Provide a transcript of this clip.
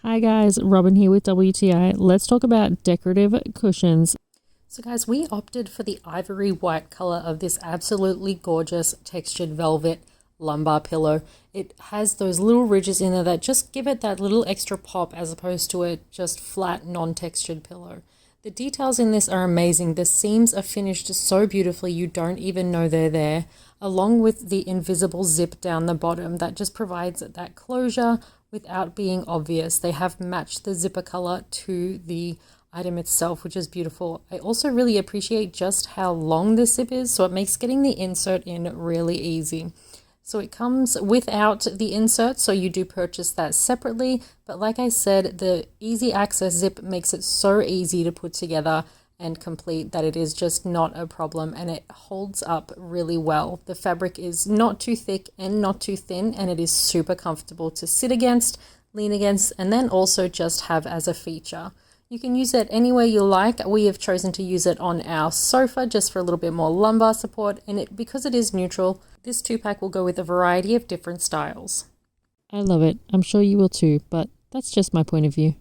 Hi guys, Robin here with WTI. Let's talk about decorative cushions. So guys, we opted for the ivory white color of this absolutely gorgeous textured velvet lumbar pillow. It has those little ridges in there that just give it that little extra pop as opposed to a just flat non-textured pillow. The details in this are amazing. The seams are finished so beautifully you don't even know they're there, along with the invisible zip down the bottom that just provides that closure without being obvious. They have matched the zipper color to the item itself, which is beautiful. I also really appreciate just how long this zip is, so it makes getting the insert in really easy. So it comes without the insert, so you do purchase that separately. But like I said, the easy access zip makes it so easy to put together and complete that it is just not a problem, and it holds up really well. The fabric is not too thick and not too thin, and it is super comfortable to sit against, lean against, and then also just have as a feature. You can use it anywhere you like. We have chosen to use it on our sofa just for a little bit more lumbar support, and because it is neutral, this 2-pack will go with a variety of different styles. I love it. I'm sure you will too, but that's just my point of view.